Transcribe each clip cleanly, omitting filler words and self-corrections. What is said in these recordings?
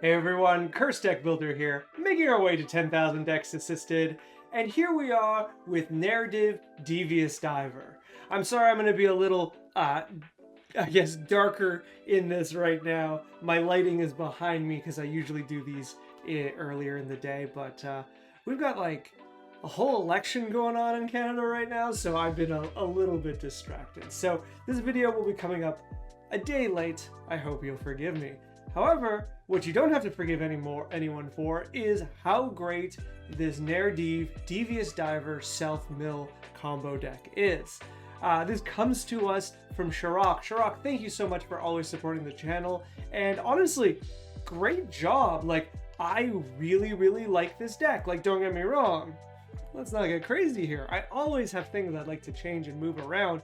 Hey everyone, Curse Deck Builder here, making our way to 10,000 decks assisted, and here we are with Neerdiv Devious Diver. I'm sorry I'm going to be a little, I guess, darker in this right now. My lighting is behind me because I usually do these earlier in the day, but we've got like a whole election going on in Canada right now, so I've been a little bit distracted. So this video will be coming up a day late. I hope you'll forgive me. However, what you don't have to forgive anyone for is how great this Neerdiv Devious Diver Self-Mill combo deck is. This comes to us from Shirok. Shirok, thank you so much for always supporting the channel, and honestly, great job. Like, I really like this deck. Like, don't get me wrong, let's not get crazy here. I always have things I'd like to change and move around,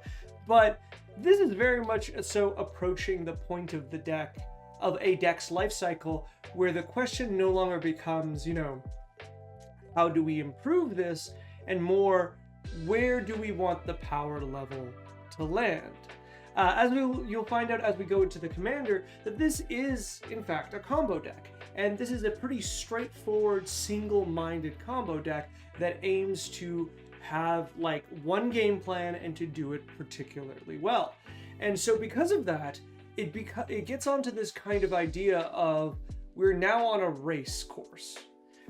but this is very much so approaching the point of the deck, of a deck's life cycle, where the question no longer becomes, how do we improve this, and more, where do we want the power level to land? You'll find out as we go into the commander that this is, in fact, a combo deck. And this is a pretty straightforward, single-minded combo deck that aims to have like one game plan and to do it particularly well. And so because of that, it gets onto this kind of idea of we're now on a race course.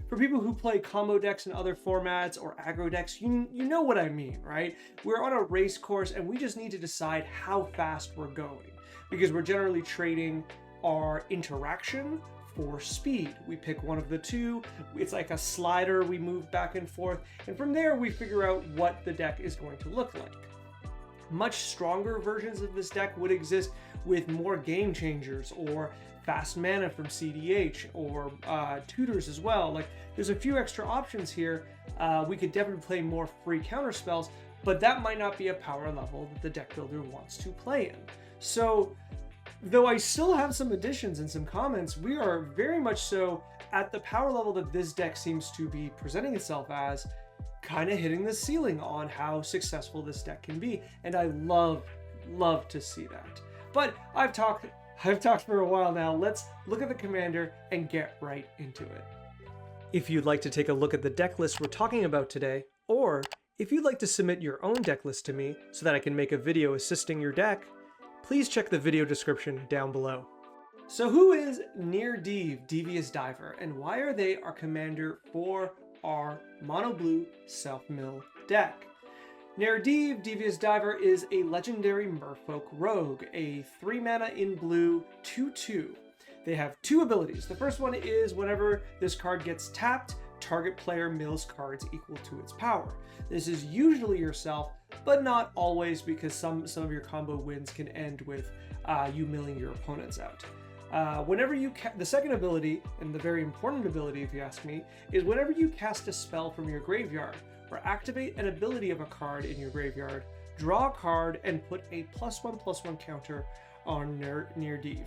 For people who play combo decks in other formats or aggro decks, you know what I mean, right? We're on a race course and we just need to decide how fast we're going, because we're generally trading our interaction for speed. We pick one of the two. It's like a slider. We move back and forth, and from there we figure out what the deck is going to look like. Much stronger versions of this deck would exist with more game changers or fast mana from CDH or tutors as well. Like, there's a few extra options here. We could definitely play more free counter spells, but that might not be a power level that the deck builder wants to play in. So though I still have some additions and some comments, we are very much so at the power level that this deck seems to be presenting itself as, kind of hitting the ceiling on how successful this deck can be, and I love to see that. But I've talked for a while now. Let's look at the commander and get right into it. If you'd like to take a look at the deck list we're talking about today, or if you'd like to submit your own deck list to me so that I can make a video assisting your deck, please check the video description down below. So who is Neerdiv Devious Diver, and why are they our commander for our mono blue self-mill deck? Neerdiv Devious Diver is a legendary merfolk rogue, a 3 mana in blue 2/2. They have two abilities. The first one is whenever this card gets tapped, target player mills cards equal to its power. This is usually yourself, but not always, because some of your combo wins can end with you milling your opponents out. The second ability, and the very important ability if you ask me, is whenever you cast a spell from your graveyard or activate an ability of a card in your graveyard, draw a card and put a +1/+1 counter on Neerdiv.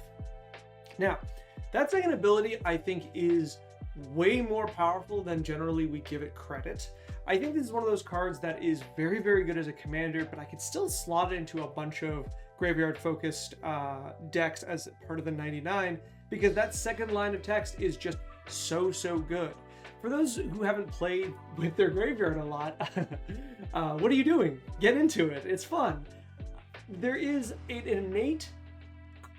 Now, that second ability I think is way more powerful than generally we give it credit. I think this is one of those cards that is very good as a commander, but I could still slot it into a bunch of graveyard focused decks as part of the 99, because that second line of text is just so good. For those who haven't played with their graveyard a lot, what are you doing? Get into it, it's fun. There is an innate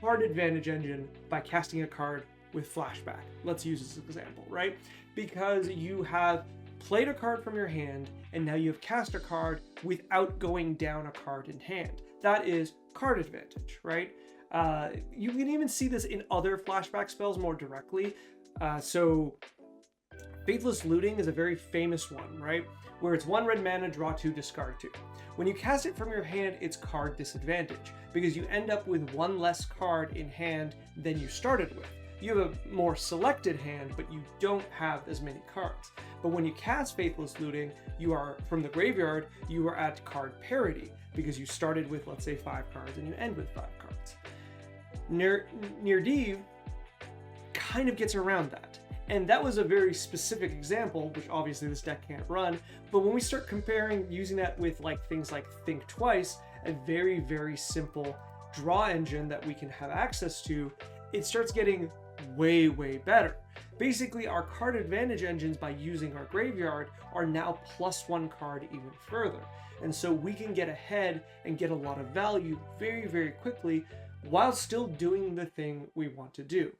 card advantage engine by casting a card with flashback. Let's use this example, right? Because you have played a card from your hand and now you have cast a card without going down a card in hand. That is card advantage, right? You can even see this in other flashback spells more directly. So Faithless Looting is a very famous one, right? Where it's 1 red mana, draw 2, discard 2. When you cast it from your hand, it's card disadvantage, because you end up with 1 less card in hand than you started with. You have a more selected hand, but you don't have as many cards. But when you cast Faithless Looting, you are, from the graveyard, you are at card parity, because you started with, let's say, 5 cards and you end with 5 cards. Neerdiv kind of gets around that. And that was a very specific example, which obviously this deck can't run. But when we start using that with things like Think Twice, a very simple draw engine that we can have access to, it starts getting way, way better. Basically, our card advantage engines by using our graveyard are now +1 card even further. And so we can get ahead and get a lot of value very, very quickly while still doing the thing we want to do.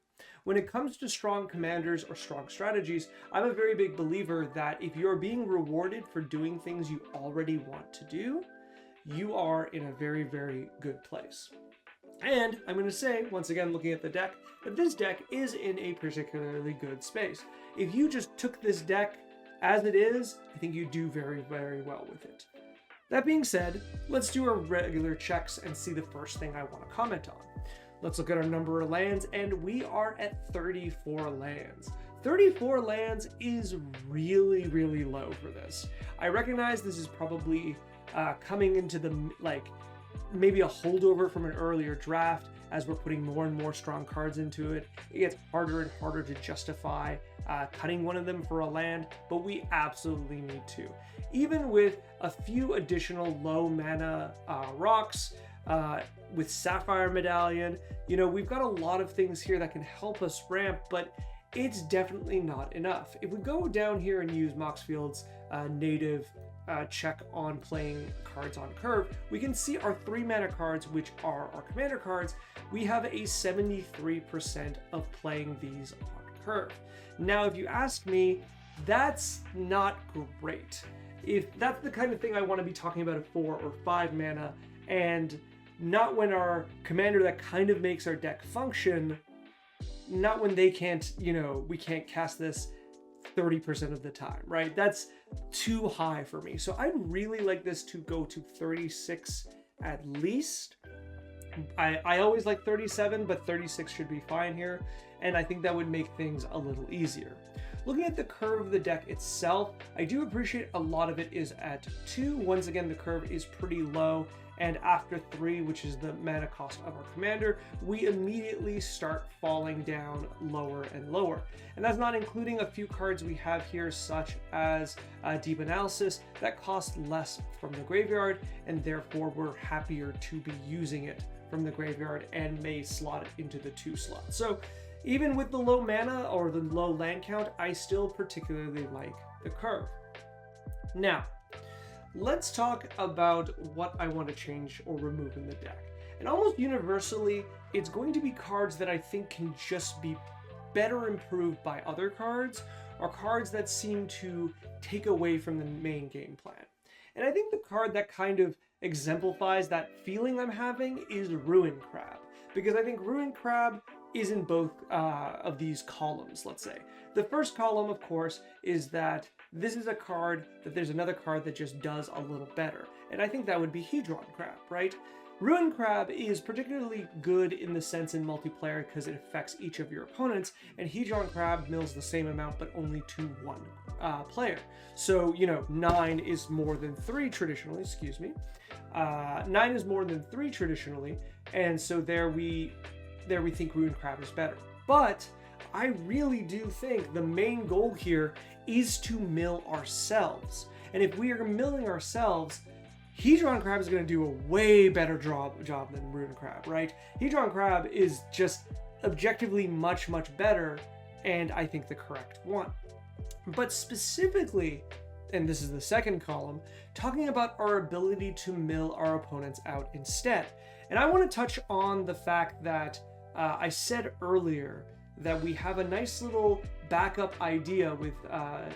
When it comes to strong commanders or strong strategies, I'm a very big believer that if you're being rewarded for doing things you already want to do, you are in a very, very good place. And I'm going to say, once again, looking at the deck, that this deck is in a particularly good space. If you just took this deck as it is, I think you do very, very well with it. That being said, let's do our regular checks and see the first thing I want to comment on. Let's look at our number of lands, and we are at 34 lands. 34 lands is really, really low for this. I recognize this is probably coming into the, maybe a holdover from an earlier draft. As we're putting more and more strong cards into it, it gets harder and harder to justify cutting one of them for a land, but we absolutely need to. Even with a few additional low mana rocks, with Sapphire Medallion, we've got a lot of things here that can help us ramp, but it's definitely not enough. If we go down here and use Moxfield's native check on playing cards on curve, we can see our 3 mana cards, which are our commander cards. We have a 73% of playing these on curve. Now, if you ask me, that's not great. If that's the kind of thing I want to be talking about at 4 or 5 mana, and not when our commander that kind of makes our deck function, not when they can't, we can't cast this 30% of the time, right? That's too high for me. So I'd really like this to go to 36 at least. I always like 37, but 36 should be fine here. And I think that would make things a little easier. Looking at the curve of the deck itself, I do appreciate a lot of it is at 2. Once again, the curve is pretty low. And after 3, which is the mana cost of our commander, we immediately start falling down lower and lower. And that's not including a few cards we have here, such as Deep Analysis, that cost less from the graveyard, and therefore we're happier to be using it from the graveyard and may slot it into the 2 slot. So even with the low mana or the low land count, I still particularly like the curve. Now, let's talk about what I want to change or remove in the deck. And almost universally, it's going to be cards that I think can just be better improved by other cards, or cards that seem to take away from the main game plan. And I think the card that kind of exemplifies that feeling I'm having is Ruin Crab, because I think Ruin Crab is in both of these columns, let's say. The first column, of course, is that this is a card that there's another card that just does a little better. And I think that would be Hedron Crab, right? Ruin Crab is particularly good in the sense in multiplayer because it affects each of your opponents, and Hedron Crab mills the same amount but only to 1 player. So, 9 is more than 3 traditionally, 9 is more than 3 traditionally, and so there we think Ruin Crab is better. But I really do think the main goal here is to mill ourselves. And if we are milling ourselves, Hedron Crab is going to do a way better job than Ruin Crab, right? Hedron Crab is just objectively much, much better, and I think the correct one. But specifically, and this is the second column, talking about our ability to mill our opponents out instead. And I want to touch on the fact that I said earlier that we have a nice little backup idea with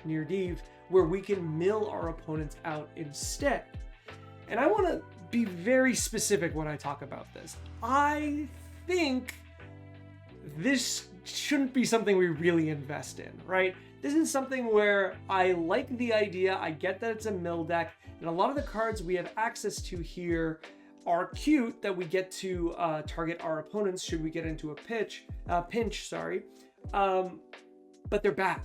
Neerdiv where we can mill our opponents out instead. And I want to be very specific when I talk about this. I think this shouldn't be something we really invest in, right? This is something where I like the idea, I get that it's a mill deck, and a lot of the cards we have access to here are cute that we get to target our opponents should we get into a pinch, but they're bad.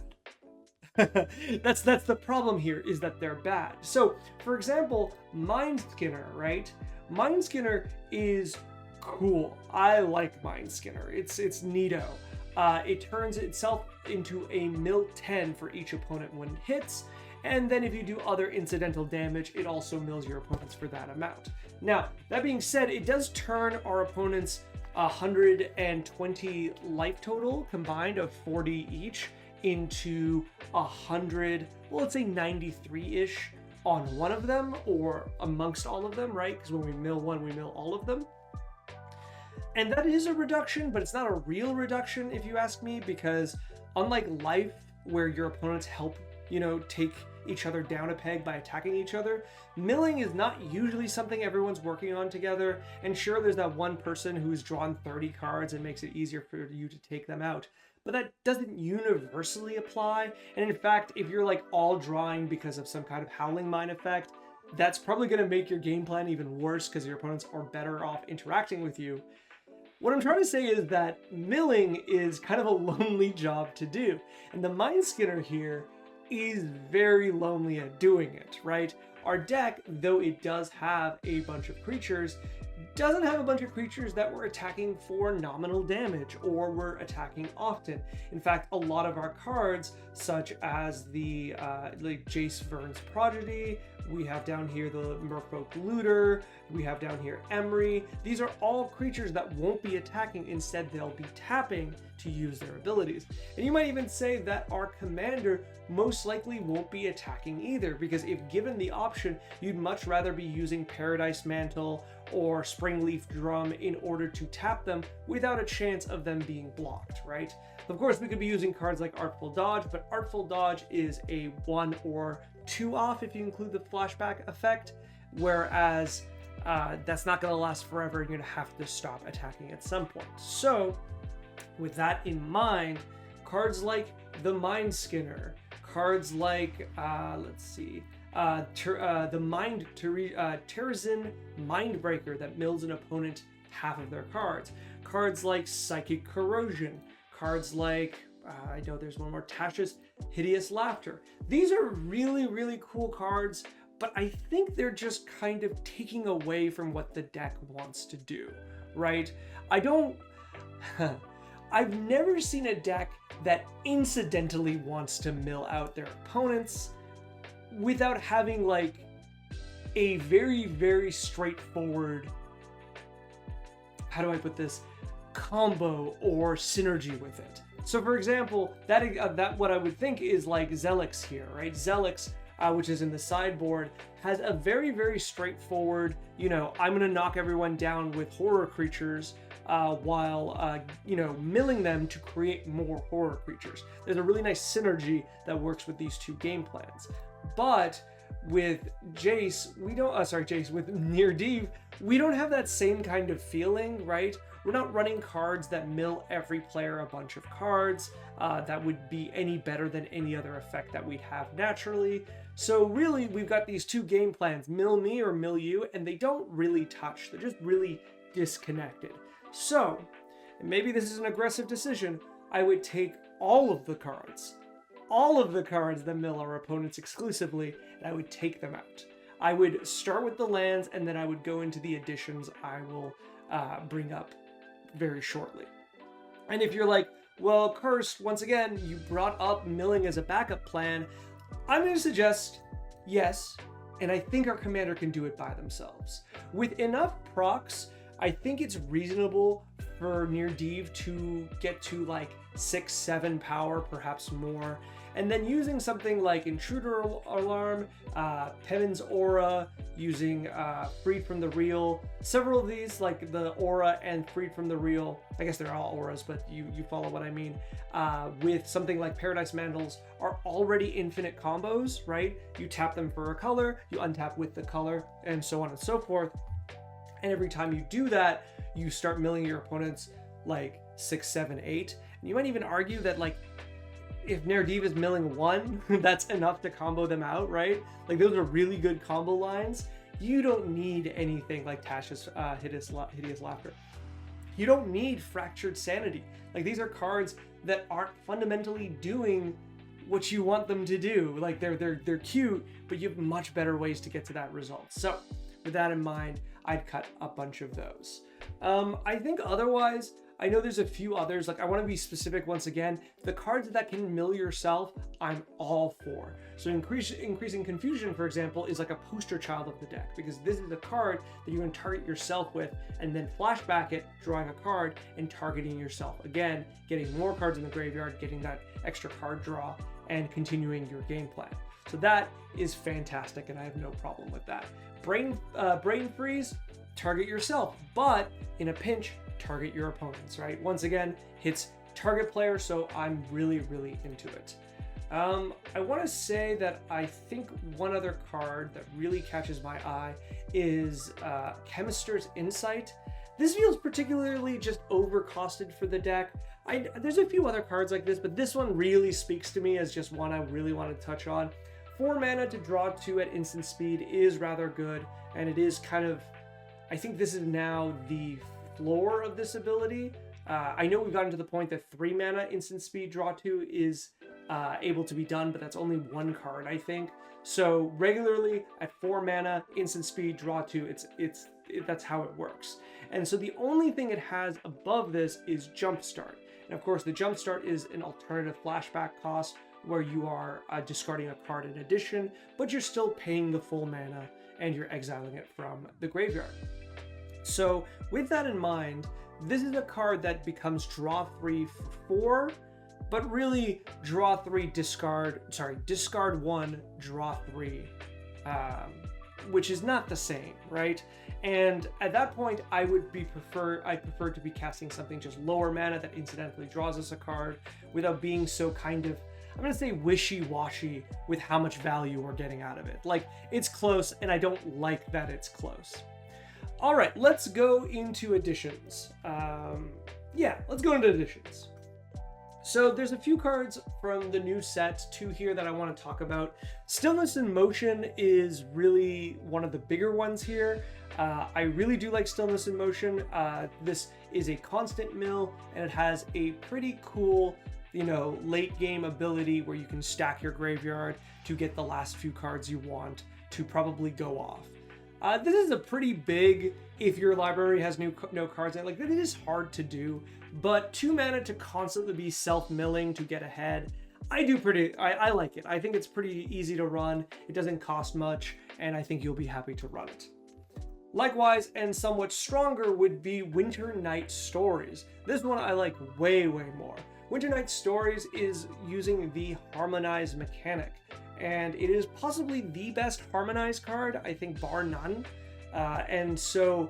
That's the problem here, is that they're bad. So, for example, Mind Skinner, right? Mind Skinner is cool. I like Mind Skinner. It's neato. It turns itself into a mill 10 for each opponent when it hits, and then if you do other incidental damage, it also mills your opponents for that amount. Now, that being said, it does turn our opponents 120 life total combined of 40 each into 100, well, let's say 93-ish on one of them or amongst all of them, right? Because when we mill one, we mill all of them. And that is a reduction, but it's not a real reduction if you ask me, because unlike life, where your opponents help, take each other down a peg by attacking each other, milling is not usually something everyone's working on together. And sure, there's that one person who's drawn 30 cards and makes it easier for you to take them out. But that doesn't universally apply. And in fact, if you're like all drawing because of some kind of Howling Mine effect, that's probably going to make your game plan even worse because your opponents are better off interacting with you. What I'm trying to say is that milling is kind of a lonely job to do. And the Mind Skinner here is very lonely at doing it, right? Our deck, though it does have a bunch of creatures, doesn't have a bunch of creatures that we're attacking for nominal damage or we're attacking often. In fact, a lot of our cards, such as the like Jace Vern's Prodigy, we have down here the Merfolk Looter, we have down here Emery. These are all creatures that won't be attacking, instead they'll be tapping to use their abilities. And you might even say that our commander most likely won't be attacking either, because if given the option, you'd much rather be using Paradise Mantle or Springleaf Drum in order to tap them without a chance of them being blocked, right? Of course, we could be using cards like Artful Dodge, but Artful Dodge is a 1 or 2 off if you include the flashback effect, whereas that's not going to last forever and you're going to have to stop attacking at some point. So with that in mind, cards like the Mind Skinner, cards like, the Terrazin Mindbreaker that mills an opponent half of their cards, cards like Psychic Corrosion, cards like, I know there's one more, Tasha's Hideous Laughter. These are really, really cool cards, but I think they're just kind of taking away from what the deck wants to do, right? I've never seen a deck that incidentally wants to mill out their opponents without having like a very, very straightforward, how do I put this, combo or synergy with it. So for example, that what I would think is like Zelix here, right? Zelix, which is in the sideboard, has a very, very straightforward, I'm gonna knock everyone down with horror creatures while, milling them to create more horror creatures. There's a really nice synergy that works with these two game plans. But with Jace, with Neerdiv, we don't have that same kind of feeling, right? We're not running cards that mill every player a bunch of cards that would be any better than any other effect that we have naturally. So really, we've got these two game plans, mill me or mill you, and they don't really touch. They're just really disconnected. So, and maybe this is an aggressive decision, I would take all of the cards that mill our opponents exclusively, and I would take them out. I would start with the lands, and then I would go into the additions I will bring up very shortly. And if you're like, well, Cursed, once again, you brought up milling as a backup plan, I'm going to suggest yes, and I think our commander can do it by themselves. With enough procs, I think it's reasonable for Neerdiv to get to like 6-7 power, perhaps more. And then using something like Intruder Alarm, Pevin's Aura, using Freed from the Real. Several of these, like the Aura and Freed from the Real, I guess they're all auras, but you follow what I mean. With something like Paradise Mantles are already infinite combos, right? You tap them for a color, you untap with the color, and so on and so forth. And every time you do that, you start milling your opponents like 6, 7, 8. And you might even argue that like, if Neerdiv is milling 1, that's enough to combo them out, right? Like those are really good combo lines. You don't need anything like Tasha's Hideous Laughter. You don't need Fractured Sanity. Like these are cards that aren't fundamentally doing what you want them to do. Like they're cute, but you have much better ways to get to that result. So with that in mind, I'd cut a bunch of those. I think otherwise, I know there's a few others. Like, I want to be specific once again. The cards that can mill yourself, I'm all for. So increasing confusion, for example, is like a poster child of the deck, because this is a card that you can target yourself with and then flashback it, drawing a card and targeting yourself again, getting more cards in the graveyard, getting that extra card draw, and continuing your game plan. So that is fantastic, and I have no problem with that. Brain freeze, target yourself, but in a pinch, target your opponents, right? Once again, hits target player, so I'm really, really into it. I want to say that I think one other card that really catches my eye is Chemister's Insight. This feels particularly just overcosted for the deck. There's a few other cards like this, but this one really speaks to me as just one I really want to touch on. 4 mana to draw 2 at instant speed is rather good, and it is kind of, I think this is now the floor of this ability. I know we've gotten to the point that 3 mana instant speed draw 2 is able to be done, but that's only 1 card, I think. So regularly at 4 mana instant speed draw 2, that's how it works. And so the only thing it has above this is Jumpstart. And of course, the Jumpstart is an alternative flashback cost where you are discarding a card in addition, but you're still paying the full mana and you're exiling it from the graveyard. So with that in mind, this is a card that becomes draw 3 for 4, but really draw 3, discard 1, draw 3, which is not the same, right? And at that point, I prefer to be casting something just lower mana that incidentally draws us a card without being so kind of, I'm going to say, wishy-washy with how much value we're getting out of it. Like, it's close, and I don't like that it's close. All right, let's go into additions. Let's go into additions. So there's a few cards from the new set, 2 here that I want to talk about. Stillness in Motion is really one of the bigger ones here. I really do like Stillness in Motion. This is a constant mill, and it has a pretty cool, late game ability where you can stack your graveyard to get the last few cards you want to probably go off. This is a pretty big, if your library has no cards in it, like, it is hard to do, but 2 mana to constantly be self-milling to get ahead, I like it. I think it's pretty easy to run, it doesn't cost much, and I think you'll be happy to run it. Likewise, and somewhat stronger, would be Winter Night Stories. This one I like way, way more. Winter Night Stories is using the Harmonize mechanic, and it is possibly the best Harmonize card, I think, bar none. And so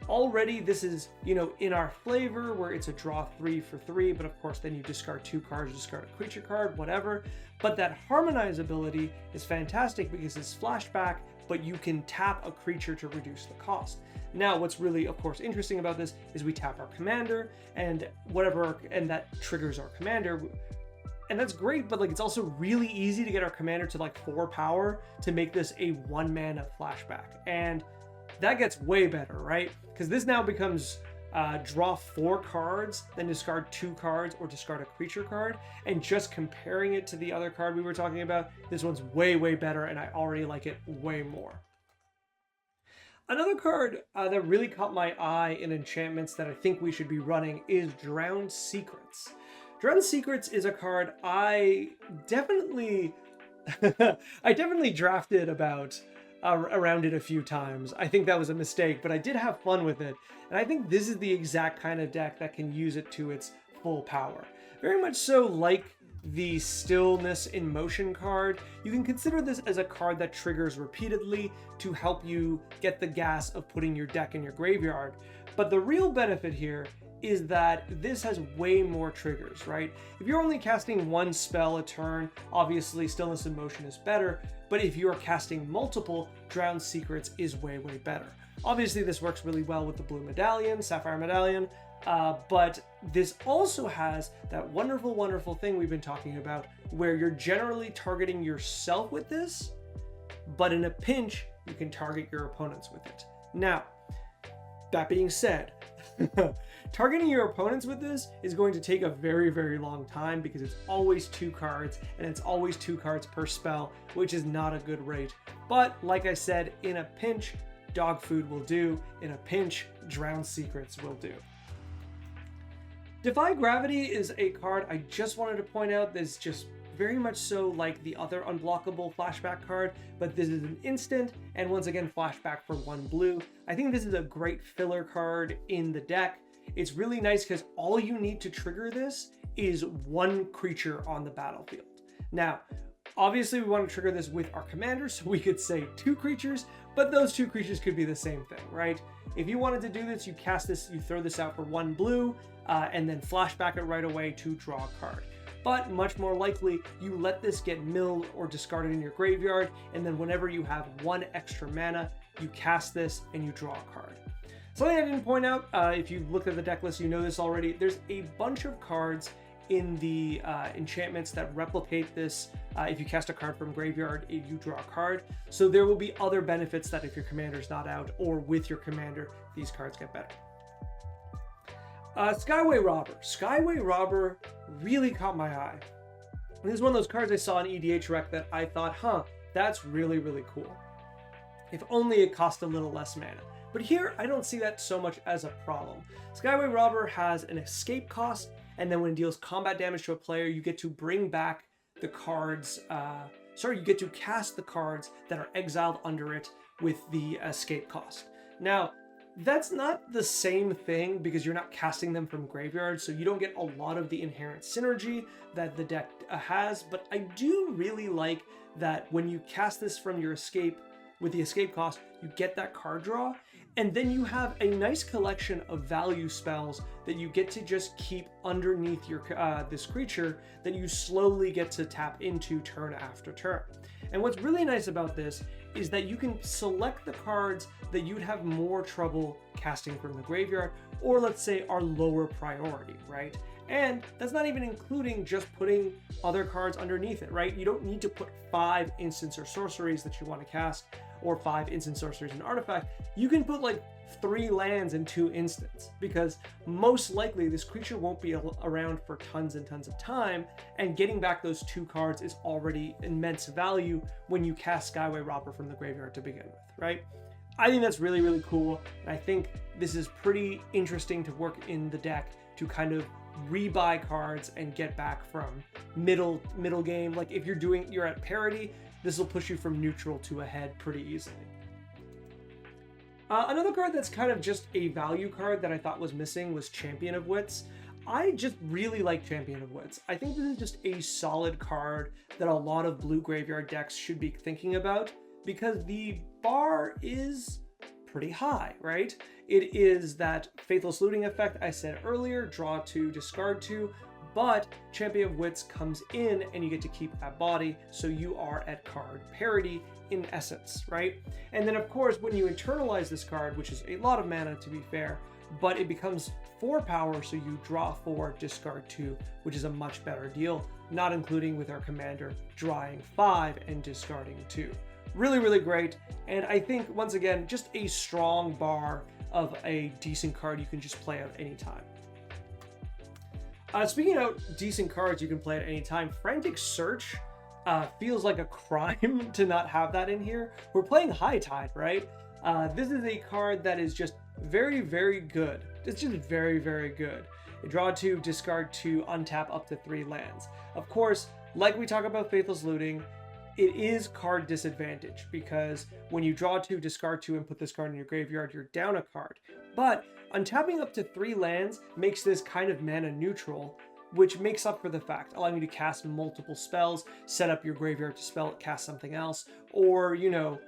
already this is, in our flavor, where it's a draw 3 for 3, but of course then you discard 2 cards, discard a creature card, whatever. But that Harmonize ability is fantastic because it's flashback, but you can tap a creature to reduce the cost. Now, what's really, of course, interesting about this is we tap our commander, and that triggers our commander. And that's great, but it's also really easy to get our commander to 4 power to make this a 1 mana flashback. And that gets way better, right? Because this now becomes draw 4 cards, then discard 2 cards or discard a creature card. And just comparing it to the other card we were talking about, this one's way, way better, and I already like it way more. Another card that really caught my eye in enchantments that I think we should be running is Drowned Secrets. Drowned Secrets is a card I definitely drafted around it a few times. I think that was a mistake, but I did have fun with it. And I think this is the exact kind of deck that can use it to its full power. Very much so like the Stillness in Motion card, you can consider this as a card that triggers repeatedly to help you get the gas of putting your deck in your graveyard. But the real benefit here is that this has way more triggers, right? If you're only casting 1 spell a turn, obviously Stillness in Motion is better, but if you're casting multiple, Drowned Secrets is way, way better. Obviously this works really well with the Blue Medallion, Sapphire Medallion, but this also has that wonderful, wonderful thing we've been talking about, where you're generally targeting yourself with this, but in a pinch, you can target your opponents with it. Now, that being said, targeting your opponents with this is going to take a very, very long time because it's always 2 cards and it's always 2 cards per spell, which is not a good rate. But like I said, in a pinch, Dog Food will do. In a pinch, Drowned Secrets will do. Defy Gravity is a card I just wanted to point out that's just very much so like the other unblockable flashback card, but this is an instant, and once again, flashback for 1 blue. I think this is a great filler card in the deck. It's really nice because all you need to trigger this is 1 creature on the battlefield. Now, obviously we want to trigger this with our commander, so we could say 2 creatures, but those 2 creatures could be the same thing, right? If you wanted to do this, you cast this, you throw this out for 1 blue, and then flashback it right away to draw a card. But much more likely, you let this get milled or discarded in your graveyard, and then whenever you have 1 extra mana, you cast this and you draw a card. Something I didn't point out, if you look at the deck list, you know this already, there's a bunch of cards in the enchantments that replicate this. If you cast a card from graveyard, you draw a card. So there will be other benefits that if your commander's not out or with your commander, these cards get better. Skyway Robber. Skyway Robber really caught my eye. This is one of those cards I saw in EDH Rec that I thought, that's really, really cool. If only it cost a little less mana. But here, I don't see that so much as a problem. Skyway Robber has an escape cost, and then when it deals combat damage to a player, you get to bring back the cards, you get to cast the cards that are exiled under it with the escape cost. Now, that's not the same thing because you're not casting them from graveyard, so you don't get a lot of the inherent synergy that the deck has, but I do really like that when you cast this from your escape with the escape cost, you get that card draw, and then you have a nice collection of value spells that you get to just keep underneath your this creature that you slowly get to tap into turn after turn. And what's really nice about this is that you can select the cards that you'd have more trouble casting from the graveyard, or let's say are lower priority, right? And that's not even including just putting other cards underneath it, right? You don't need to put 5 instants or sorceries that you want to cast, or 5 instant sorceries and artifact. You can put like 3 lands and 2 instants, because most likely this creature won't be around for tons and tons of time, and getting back those 2 cards is already immense value when you cast Skyway Robber from the graveyard to begin with, right? I think that's really, really cool, and I think this is pretty interesting to work in the deck to kind of rebuy cards and get back from middle game. Like if you're at parity, this will push you from neutral to ahead pretty easily. Another card that's kind of just a value card that I thought was missing was Champion of Wits. I just really like Champion of Wits. I think this is just a solid card that a lot of blue graveyard decks should be thinking about, because the bar is pretty high, right? It is that Faithless Looting effect I said earlier, draw 2, discard 2, but Champion of Wits comes in and you get to keep that body, so you are at card parity in essence, right? And then of course, when you internalize this card, which is a lot of mana to be fair, but it becomes 4 power, so you draw 4, discard 2, which is a much better deal, not including with our commander drawing 5 and discarding 2. Really, really great. And I think, once again, just a strong bar of a decent card you can just play out anytime. Speaking of decent cards you can play at any time, Frantic Search feels like a crime to not have that in here. We're playing High Tide, right? This is a card that is just very, very good. It's just very, very good. You draw 2, discard 2, untap up to 3 lands. Of course, like we talk about Faithless Looting, it is card disadvantage, because when you draw 2, discard 2, and put this card in your graveyard, you're down a card. But untapping up to 3 lands makes this kind of mana neutral, which makes up for the fact, allowing you to cast multiple spells, set up your graveyard to cast something else, or, you know,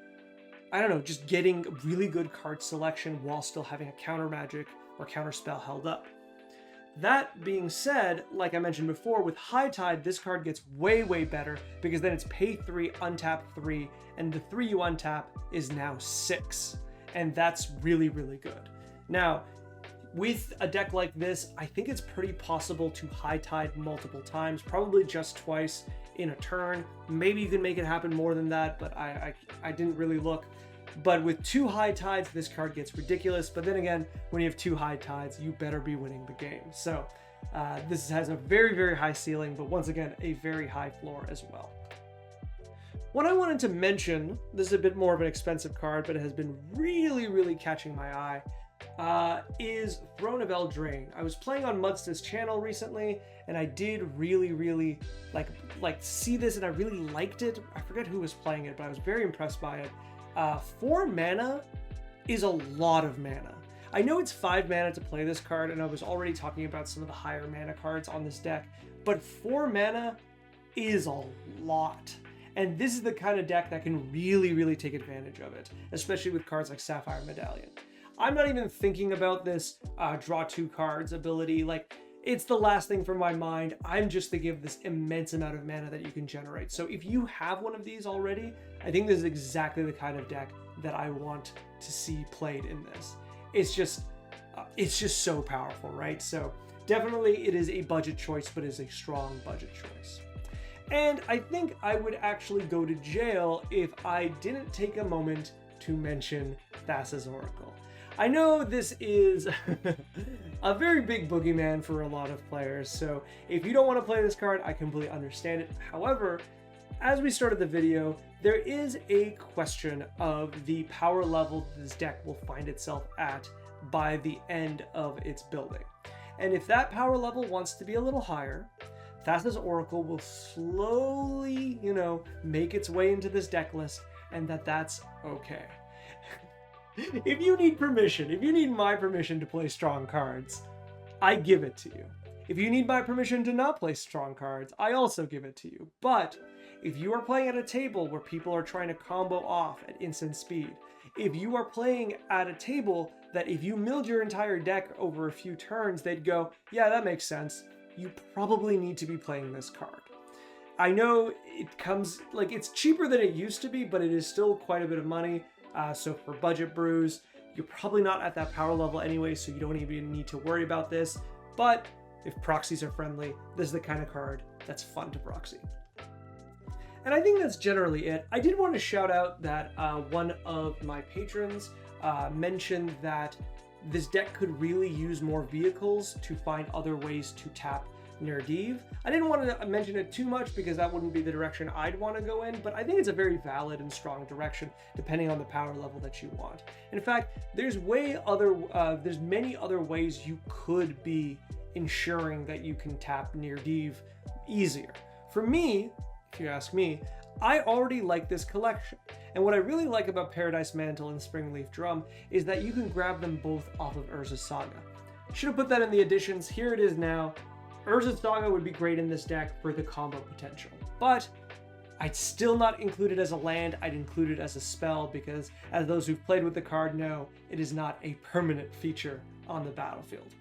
I don't know, just getting really good card selection while still having a counter magic or counter spell held up. That being said, like I mentioned before, with High Tide, this card gets way, way better, because then it's pay 3, untap 3, and the 3 you untap is now 6. And that's really, really good. Now, with a deck like this, I think it's pretty possible to High Tide multiple times, probably just twice in a turn. Maybe you can make it happen more than that, but I didn't really look. But with 2 High Tides, this card gets ridiculous. But then again, when you have 2 High Tides, you better be winning the game. So this has a very, very high ceiling, but once again, a very high floor as well. What I wanted to mention, this is a bit more of an expensive card, but it has been really, really catching my eye, is Throne of Eldraine. I was playing on Mudsta's channel recently, and I did really like see this, and I really liked it. I forget who was playing it, but I was very impressed by it. 4 mana is a lot of mana. I know it's 5 mana to play this card, and I was already talking about some of the higher mana cards on this deck, but 4 mana is a lot. And this is the kind of deck that can really take advantage of it, especially with cards like Sapphire Medallion. I'm not even thinking about this draw 2 cards ability. Like, it's the last thing from my mind. I'm just thinking of this immense amount of mana that you can generate. So if you have one of these already, I think this is exactly the kind of deck that I want to see played in this. It's just so powerful, right? So definitely it is a budget choice, but is a strong budget choice. And I think I would actually go to jail if I didn't take a moment to mention Thassa's Oracle. I know this is a very big boogeyman for a lot of players, so if you don't want to play this card, I completely understand it. However, as we started the video, there is a question of the power level this deck will find itself at by the end of its building. And if that power level wants to be a little higher, Thassa's Oracle will slowly, make its way into this deck list, and that's okay. If you need permission, if you need my permission to play strong cards, I give it to you. If you need my permission to not play strong cards, I also give it to you. But if you are playing at a table where people are trying to combo off at instant speed, if you are playing at a table that if you milled your entire deck over a few turns, they'd go, yeah, that makes sense, you probably need to be playing this card. I know it comes, it's cheaper than it used to be, but it is still quite a bit of money. So for budget brews, you're probably not at that power level anyway, so you don't even need to worry about this. But if proxies are friendly, this is the kind of card that's fun to proxy. And I think that's generally it. I did want to shout out that one of my patrons mentioned that this deck could really use more vehicles to find other ways to tap Neerdiv. I didn't want to mention it too much because that wouldn't be the direction I'd want to go in, but I think it's a very valid and strong direction depending on the power level that you want. In fact, there's many other ways you could be ensuring that you can tap Neerdiv easier. For me, if you ask me, I already like this collection. And what I really like about Paradise Mantle and Springleaf Drum is that you can grab them both off of Urza's Saga. Should have put that in the additions. Here it is now. Urza's Saga would be great in this deck for the combo potential, but I'd still not include it as a land. I'd include it as a spell because, as those who've played with the card know, it is not a permanent feature on the battlefield.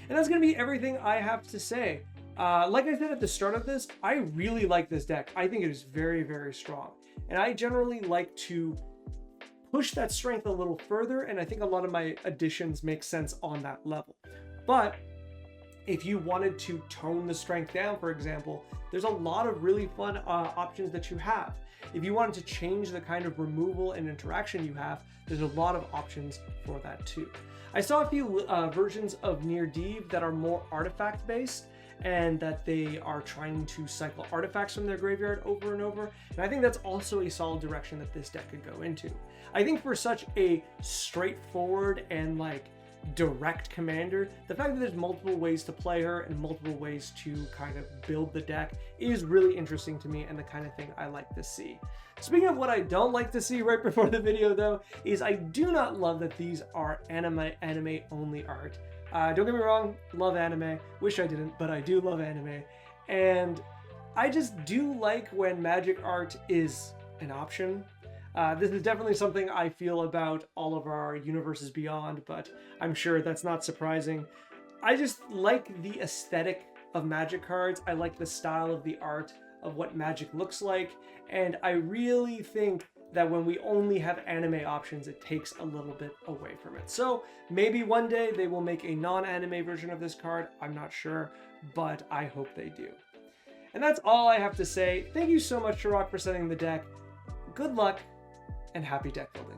And that's going to be everything I have to say. Like I said at the start of this, I really like this deck. I think it is very strong, and I generally like to push that strength a little further, and I think a lot of my additions make sense on that level. But if you wanted to tone the strength down, for example, there's a lot of really fun options that you have. If you wanted to change the kind of removal and interaction you have, there's a lot of options for that too. I saw a few versions of Neerdiv that are more artifact based, and that they are trying to cycle artifacts from their graveyard over and over. And I think that's also a solid direction that this deck could go into. I think for such a straightforward and direct commander, the fact that there's multiple ways to play her and multiple ways to kind of build the deck is really interesting to me and the kind of thing I like to see. Speaking of what I don't like to see right before the video though, is I do not love that these are anime only art. Don't get me wrong, love anime, wish I didn't, but I do love anime. And I just do like when magic art is an option. This is definitely something I feel about all of our universes beyond, but I'm sure that's not surprising. I just like the aesthetic of magic cards. I like the style of the art of what magic looks like, and I really think that when we only have anime options, it takes a little bit away from it. So maybe one day they will make a non-anime version of this card. I'm not sure, but I hope they do. And that's all I have to say. Thank you so much, Turok, for setting the deck. Good luck, and happy deck building.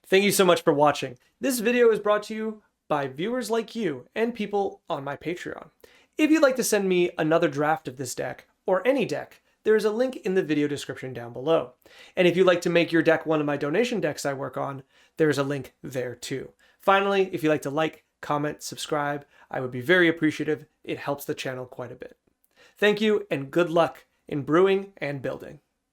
Thank you so much for watching. This video is brought to you by viewers like you and people on my Patreon. If you'd like to send me another draft of this deck, or any deck there is a link in the video description down below. And if you'd like to make your deck one of my donation decks I work on, there's a link there too. Finally, if you'd like to like, comment, subscribe, I would be very appreciative. It helps the channel quite a bit. Thank you and good luck in brewing and building.